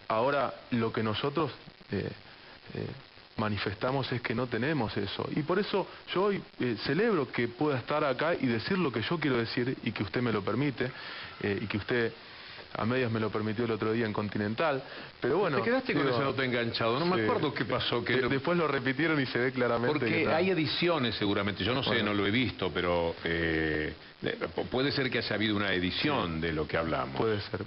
Ahora, lo que nosotros manifestamos es que no tenemos eso. Y por eso yo hoy celebro que pueda estar acá y decir lo que yo quiero decir y que usted me lo permite, y que usted a medias me lo permitió el otro día en Continental, pero bueno... Te quedaste con esa nota enganchado, no me acuerdo qué pasó. Que después lo repitieron y se ve claramente. Porque hay ediciones seguramente, yo no sé, bueno, no lo he visto, pero puede ser que haya habido una edición de lo que hablamos.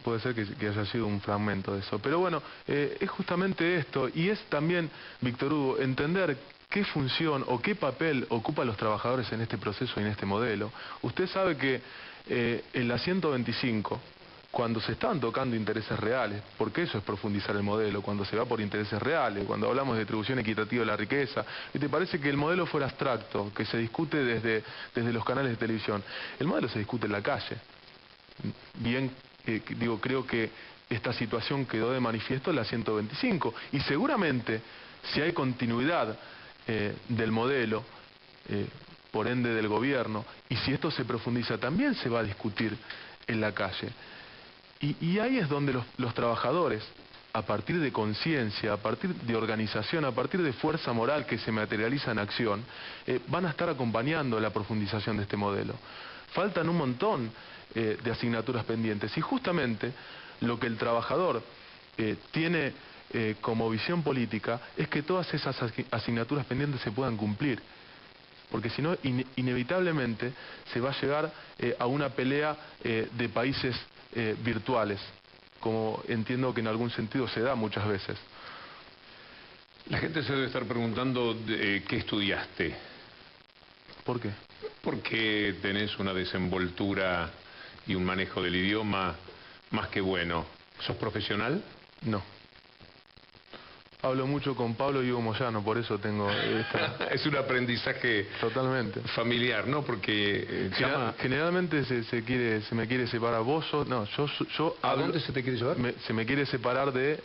Puede ser que haya sido un fragmento de eso. Pero bueno, es justamente esto, y es también, Víctor Hugo, entender qué función o qué papel ocupan los trabajadores en este proceso y en este modelo. Usted sabe que en la 125... cuando se estaban tocando intereses reales, porque eso es profundizar el modelo, cuando se va por intereses reales, cuando hablamos de distribución equitativa de la riqueza, y te parece que el modelo fuera abstracto, que se discute desde los canales de televisión. El modelo se discute en la calle. Bien, creo que esta situación quedó de manifiesto en la 125, y seguramente, si hay continuidad del modelo, por ende del gobierno, y si esto se profundiza, también se va a discutir en la calle. Y ahí es donde los trabajadores, a partir de conciencia, a partir de organización, a partir de fuerza moral que se materializa en acción, van a estar acompañando la profundización de este modelo. Faltan un montón de asignaturas pendientes, y justamente lo que el trabajador tiene como visión política es que todas esas asignaturas pendientes se puedan cumplir. Porque si no, inevitablemente se va a llegar a una pelea de países virtuales, como entiendo que en algún sentido se da muchas veces. La gente se debe estar preguntando qué estudiaste. ¿Por qué? Porque tenés una desenvoltura y un manejo del idioma más que bueno. ¿Sos profesional? No. Hablo mucho con Pablo y Hugo Moyano, por eso tengo esta... Es un aprendizaje totalmente familiar, ¿no? Porque generalmente se me quiere separar. Vos sos... No, yo ¿A dónde se te quiere llevar? Se me quiere separar de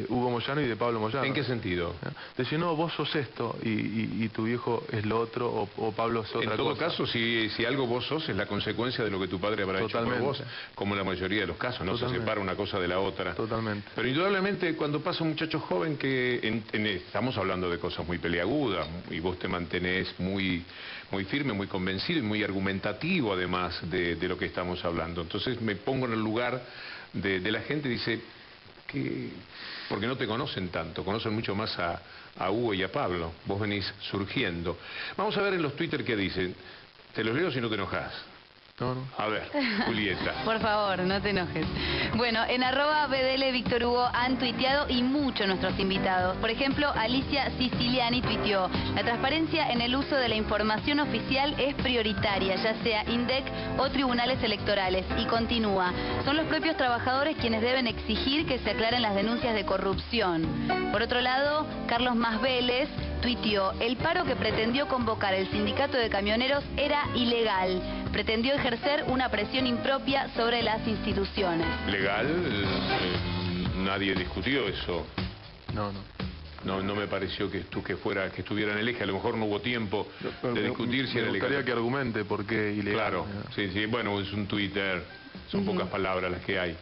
Hugo Moyano y de Pablo Moyano. ¿En qué sentido? Decir, no, vos sos esto y tu viejo es lo otro, o Pablo es otra cosa. En todo caso, si algo vos sos, es la consecuencia de lo que tu padre habrá hecho por vos, como en la mayoría de los casos, no se separa una cosa de la otra. Totalmente. Pero indudablemente cuando pasa un muchacho joven que estamos hablando de cosas muy peleagudas, y vos te mantenés muy firme, muy convencido y muy argumentativo además de lo que estamos hablando. Entonces me pongo en el lugar de la gente y dice... porque no te conocen tanto, conocen mucho más a Hugo y a Pablo. Vos venís surgiendo. Vamos a ver en los Twitter qué dicen. Te los leo si no te enojas. No. A ver, Julieta. Por favor, no te enojes. Bueno, en @BDL Víctor Hugo han tuiteado y mucho nuestros invitados. Por ejemplo, Alicia Siciliani tuiteó: la transparencia en el uso de la información oficial es prioritaria, ya sea INDEC o tribunales electorales. Y continúa: son los propios trabajadores quienes deben exigir que se aclaren las denuncias de corrupción. Por otro lado, Carlos Más Vélez tuiteó: el paro que pretendió convocar el sindicato de camioneros era ilegal. Pretendió ejercer una presión impropia sobre las instituciones. ¿Legal? Nadie discutió eso. No me pareció que estuviera en el eje. A lo mejor no hubo tiempo de discutir si era legal. Me gustaría que argumente por qué ilegal. Claro, sí, bueno, es un Twitter, son pocas palabras las que hay.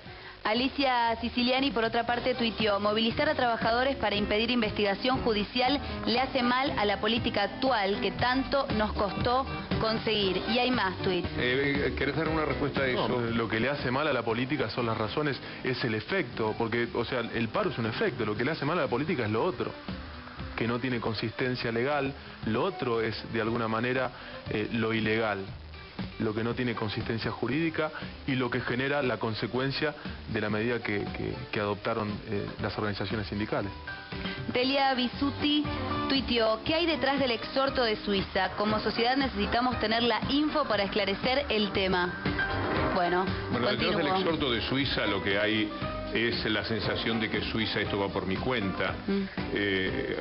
Alicia Siciliani, por otra parte, tuiteó: movilizar a trabajadores para impedir investigación judicial le hace mal a la política actual que tanto nos costó conseguir. Y hay más tweets. ¿Querés dar una respuesta a eso? No, lo que le hace mal a la política son las razones, es el efecto, porque, o sea, el paro es un efecto, lo que le hace mal a la política es lo otro, que no tiene consistencia legal, lo otro es, de alguna manera, lo ilegal, lo que no tiene consistencia jurídica y lo que genera la consecuencia de la medida que adoptaron las organizaciones sindicales. Delia Bisuti tuiteó: ¿qué hay detrás del exhorto de Suiza? Como sociedad necesitamos tener la info para esclarecer el tema. Bueno, detrás del exhorto de Suiza lo que hay es la sensación de que Suiza, esto va por mi cuenta,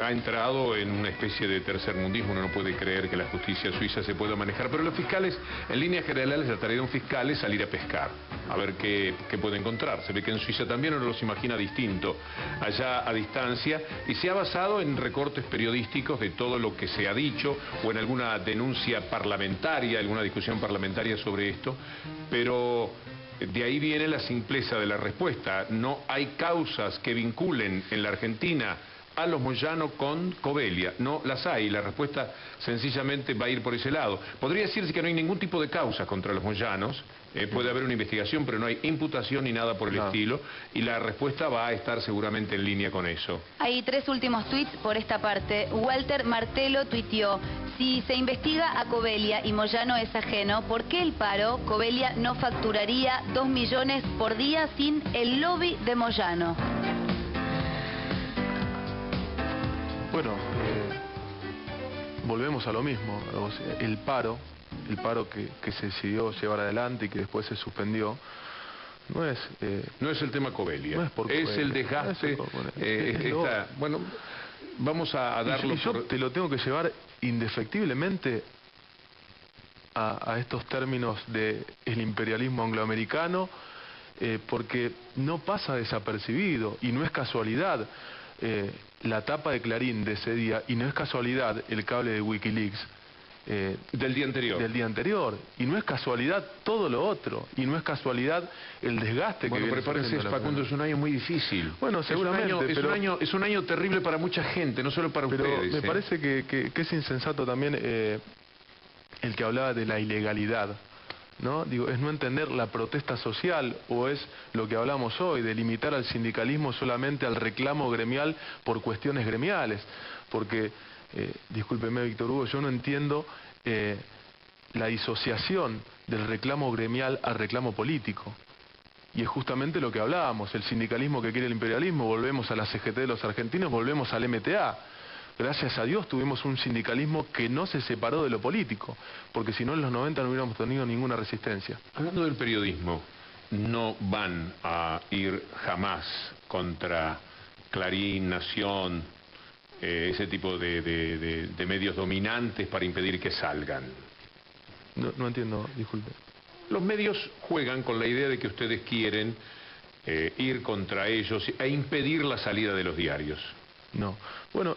ha entrado en una especie de tercermundismo. Uno no puede creer que la justicia suiza se pueda manejar, pero los fiscales, en líneas generales, la tarea de un fiscal es salir a pescar, a ver qué puede encontrar. Se ve que en Suiza también uno los imagina distinto, allá a distancia, y se ha basado en recortes periodísticos de todo lo que se ha dicho, o en alguna denuncia parlamentaria, alguna discusión parlamentaria sobre esto, pero De ahí viene la simpleza de la respuesta. No hay causas que vinculen en la Argentina a los Moyano con Covelia. No las hay. La respuesta sencillamente va a ir por ese lado. Podría decirse que no hay ningún tipo de causa contra los Moyanos. Puede haber una investigación, pero no hay imputación ni nada por el estilo. Y la respuesta va a estar seguramente en línea con eso. Hay 3 últimos tweets por esta parte. Walter Martelo tuiteó: si se investiga a Covelia y Moyano es ajeno, ¿por qué el paro? Covelia no facturaría 2 millones por día sin el lobby de Moyano. Bueno, volvemos a lo mismo. O sea, el paro que se decidió llevar adelante y que después se suspendió, no es el tema Covelia, no es por es Covelia, el desgaste. Bueno, vamos a darlo yo te lo tengo que llevar indefectiblemente a estos términos de el imperialismo angloamericano, porque no pasa desapercibido y no es casualidad la tapa de Clarín de ese día, y no es casualidad el cable de Wikileaks del día anterior. Y no es casualidad todo lo otro. Y no es casualidad el desgaste que viene. Prepárense, Facundo, es un año muy difícil. Bueno, seguramente. Es un año terrible para mucha gente, no solo para ustedes. Me parece que es insensato también el que hablaba de la ilegalidad, ¿no? Digo, es no entender la protesta social, o es lo que hablamos hoy, de limitar al sindicalismo solamente al reclamo gremial por cuestiones gremiales. Porque discúlpeme, Víctor Hugo, yo no entiendo la disociación del reclamo gremial al reclamo político. Y es justamente lo que hablábamos, el sindicalismo que quiere el imperialismo, volvemos a la CGT de los argentinos, volvemos al MTA. Gracias a Dios tuvimos un sindicalismo que no se separó de lo político, porque si no en los 90 no hubiéramos tenido ninguna resistencia. Hablando del periodismo, no van a ir jamás contra Clarín, Nación, ese tipo de medios dominantes para impedir que salgan. No entiendo, disculpe. Los medios juegan con la idea de que ustedes quieren ir contra ellos e impedir la salida de los diarios. No. Bueno,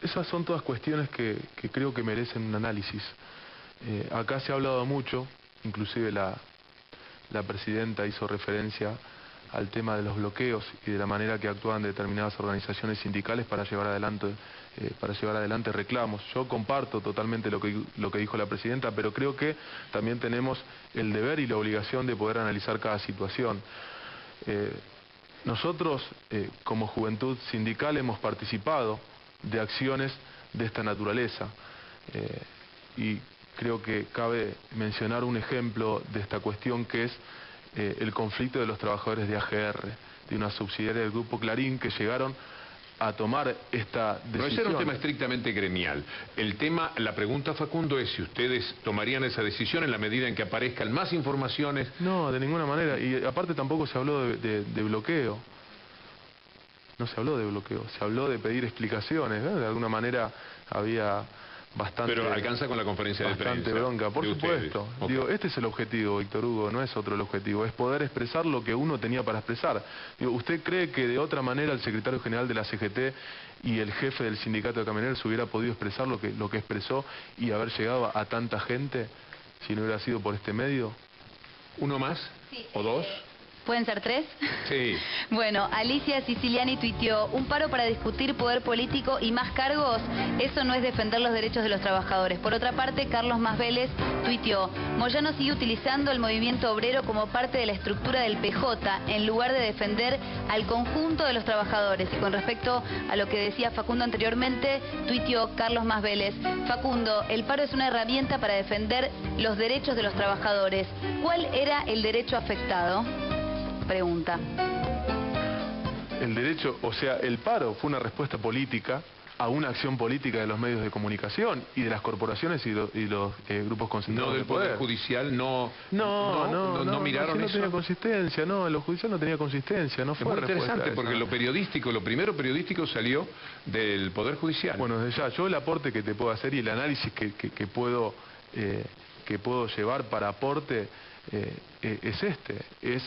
esas son todas cuestiones que creo que merecen un análisis. Acá se ha hablado mucho, inclusive la presidenta hizo referencia al tema de los bloqueos y de la manera que actúan determinadas organizaciones sindicales para llevar adelante reclamos. Yo comparto totalmente lo que dijo la presidenta, pero creo que también tenemos el deber y la obligación de poder analizar cada situación. Nosotros, como Juventud Sindical, hemos participado de acciones de esta naturaleza, y creo que cabe mencionar un ejemplo de esta cuestión, que es el conflicto de los trabajadores de AGR, de una subsidiaria del Grupo Clarín, que llegaron a tomar esta decisión. No, ese era un tema estrictamente gremial. La pregunta, Facundo, es si ustedes tomarían esa decisión en la medida en que aparezcan más informaciones. No, de ninguna manera. Y aparte tampoco se habló de bloqueo. No se habló de bloqueo, se habló de pedir explicaciones, ¿eh? De alguna manera había bastante... Pero alcanza con la conferencia de prensa. Bastante bronca, por supuesto. Okay. Digo, este es el objetivo, Víctor Hugo, no es otro el objetivo, es poder expresar lo que uno tenía para expresar. Digo, ¿usted cree que de otra manera el secretario general de la CGT y el jefe del sindicato de camioneros hubiera podido expresar lo que expresó y haber llegado a tanta gente si no hubiera sido por este medio? ¿Uno más? Sí. ¿O dos? ¿Pueden ser 3? Sí. Bueno, Alicia Siciliani tuiteó: un paro para discutir poder político y más cargos, eso no es defender los derechos de los trabajadores. Por otra parte, Carlos Masvélez tuiteó: Moyano sigue utilizando el movimiento obrero como parte de la estructura del PJ, en lugar de defender al conjunto de los trabajadores. Y con respecto a lo que decía Facundo anteriormente, tuiteó Carlos Masvélez: Facundo, el paro es una herramienta para defender los derechos de los trabajadores. ¿Cuál era el derecho afectado? Pregunta. El derecho, o sea, el paro fue una respuesta política a una acción política de los medios de comunicación y de las corporaciones y los grupos concentrados. No del Poder Judicial, no miraron no eso. tenía consistencia, no, lo judicial no tenía consistencia, no fue muy interesante, porque lo primero periodístico salió del Poder Judicial. Bueno, desde ya, yo el aporte que te puedo hacer y el análisis que puedo llevar para aporte es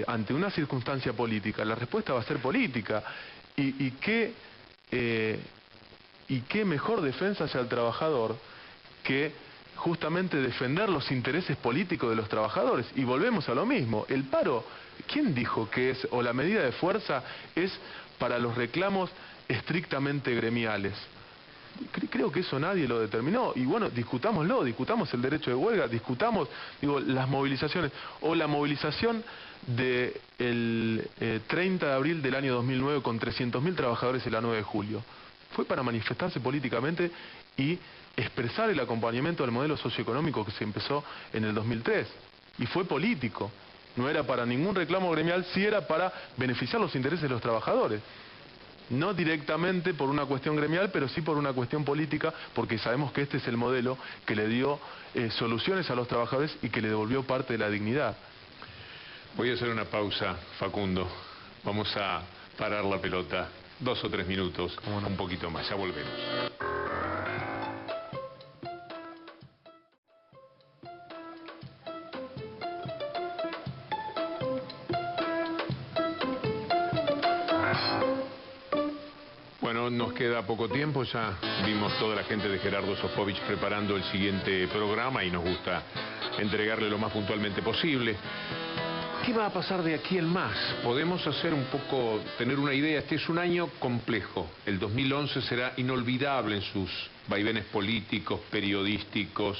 ante una circunstancia política, la respuesta va a ser política. Y qué mejor defensa hacia el trabajador que justamente defender los intereses políticos de los trabajadores. Y volvemos a lo mismo, el paro, ¿quién dijo que es, o la medida de fuerza es para los reclamos estrictamente gremiales? Creo que eso nadie lo determinó. Y bueno, discutámoslo, discutamos el derecho de huelga, discutamos, las movilizaciones, o la movilización del 30 de abril del año 2009 con 300.000 trabajadores el 9 de julio. Fue para manifestarse políticamente y expresar el acompañamiento del modelo socioeconómico que se empezó en el 2003. Y fue político. No era para ningún reclamo gremial, sí era para beneficiar los intereses de los trabajadores. No directamente por una cuestión gremial, pero sí por una cuestión política, porque sabemos que este es el modelo que le dio soluciones a los trabajadores y que le devolvió parte de la dignidad. Voy a hacer una pausa, Facundo. Vamos a parar la pelota 2 o 3 minutos, un poquito más, ya volvemos. Bueno, nos queda poco tiempo, ya vimos toda la gente de Gerardo Sofovich preparando el siguiente programa y nos gusta entregarle lo más puntualmente posible. ¿Qué va a pasar de aquí en más? Podemos hacer un poco, tener una idea. Este es un año complejo. El 2011 será inolvidable en sus vaivenes políticos, periodísticos,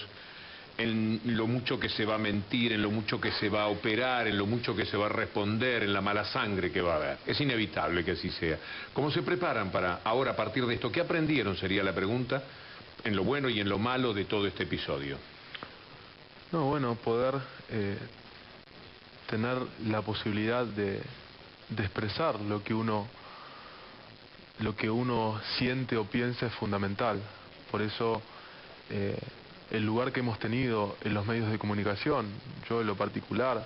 en lo mucho que se va a mentir, en lo mucho que se va a operar, en lo mucho que se va a responder, en la mala sangre que va a haber. Es inevitable que así sea. ¿Cómo se preparan para ahora, a partir de esto? ¿Qué aprendieron, sería la pregunta, en lo bueno y en lo malo de todo este episodio? No, bueno, poder tener la posibilidad de expresar lo que uno siente o piensa es fundamental. Por eso el lugar que hemos tenido en los medios de comunicación, yo en lo particular,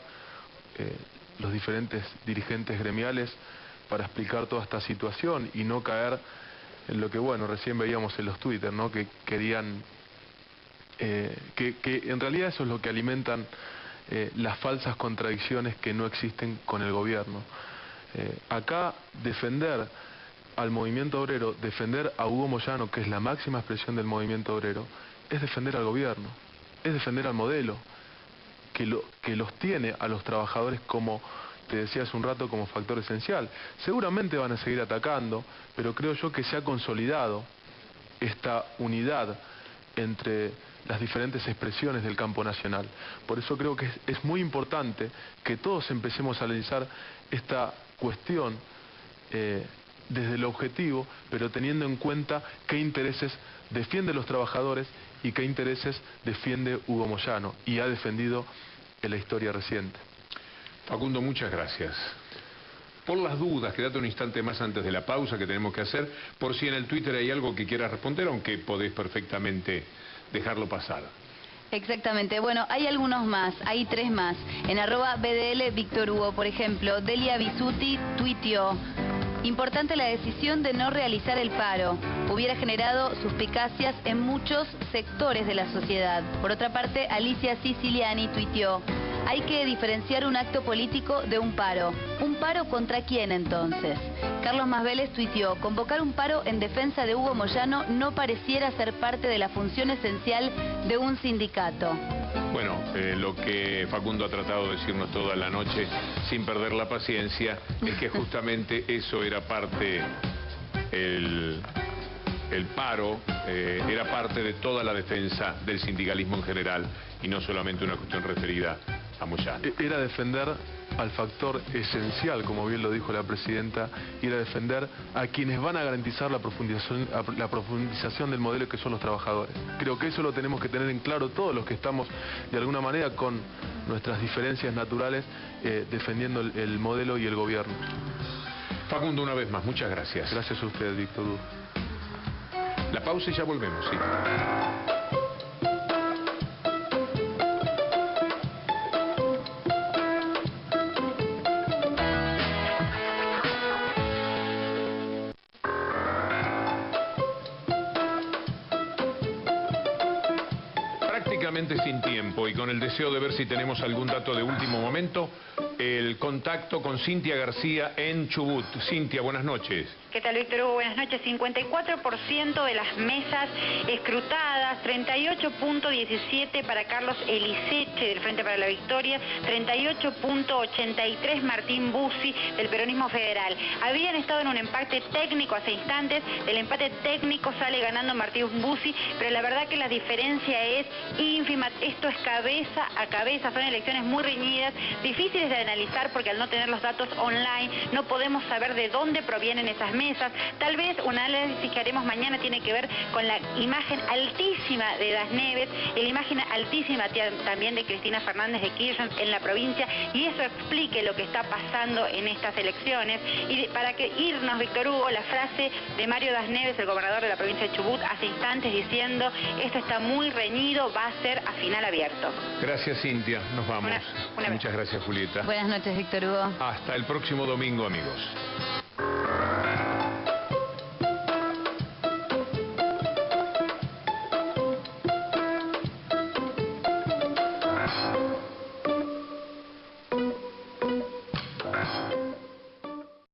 los diferentes dirigentes gremiales, para explicar toda esta situación y no caer en lo que, bueno, recién veíamos en los Twitter, ¿no? Que querían, que en realidad eso es lo que alimentan las falsas contradicciones que no existen con el gobierno. Acá defender al movimiento obrero, defender a Hugo Moyano, que es la máxima expresión del movimiento obrero, es defender al gobierno, es defender al modelo que los tiene a los trabajadores, como te decía hace un rato, como factor esencial. Seguramente van a seguir atacando, pero creo yo que se ha consolidado esta unidad entre las diferentes expresiones del campo nacional. Por eso creo que es muy importante que todos empecemos a analizar esta cuestión desde el objetivo, pero teniendo en cuenta qué intereses defienden los trabajadores y qué intereses defiende Hugo Moyano y ha defendido en la historia reciente. Facundo, muchas gracias. Por las dudas, quédate un instante más antes de la pausa que tenemos que hacer, por si en el Twitter hay algo que quieras responder, aunque podés perfectamente dejarlo pasar. Exactamente. Bueno, hay algunos más, hay 3 más. En @BDL Víctor Hugo, por ejemplo, Delia Bisuti tuiteó: importante la decisión de no realizar el paro. Hubiera generado suspicacias en muchos sectores de la sociedad. Por otra parte, Alicia Siciliani tuiteó: hay que diferenciar un acto político de un paro. ¿Un paro contra quién entonces? Carlos Masvélez tuiteó: convocar un paro en defensa de Hugo Moyano no pareciera ser parte de la función esencial de un sindicato. Bueno, lo que Facundo ha tratado de decirnos toda la noche, sin perder la paciencia, es que justamente eso era parte, el paro era parte de toda la defensa del sindicalismo en general y no solamente una cuestión referida a Moyano. Era defender al factor esencial, como bien lo dijo la presidenta, y era defender a quienes van a garantizar la profundización del modelo, que son los trabajadores. Creo que eso lo tenemos que tener en claro todos los que estamos de alguna manera con nuestras diferencias naturales defendiendo el modelo y el gobierno. Facundo, una vez más, muchas gracias. Gracias a usted, Víctor Hugo. La pausa y ya volvemos, sí. Sin tiempo y con el deseo de ver si tenemos algún dato de último momento, el contacto con Cintia García en Chubut. Cintia, buenas noches. ¿Qué tal, Víctor Hugo? Buenas noches. 54% de las mesas escrutadas, 38.17 para Carlos Eliseche del Frente para la Victoria, 38.83 Martín Bussi del Peronismo Federal. Habían estado en un empate técnico hace instantes, del empate técnico sale ganando Martín Bussi, pero la verdad que la diferencia es ínfima. Esto es cabeza a cabeza, son elecciones muy reñidas, difíciles de analizar porque al no tener los datos online no podemos saber de dónde provienen esas mesas. Tal vez un análisis que haremos mañana tiene que ver con la imagen altísima de Das Neves, la imagen altísima también de Cristina Fernández de Kirchner en la provincia, y eso explique lo que está pasando en estas elecciones. Y para que irnos, Víctor Hugo, la frase de Mario Das Neves, el gobernador de la provincia de Chubut, hace instantes diciendo: esto está muy reñido, va a ser a final abierto. Gracias, Cintia. Nos vamos. Una vez. Muchas gracias, Julieta. Buenas noches, Víctor Hugo. Hasta el próximo domingo, amigos.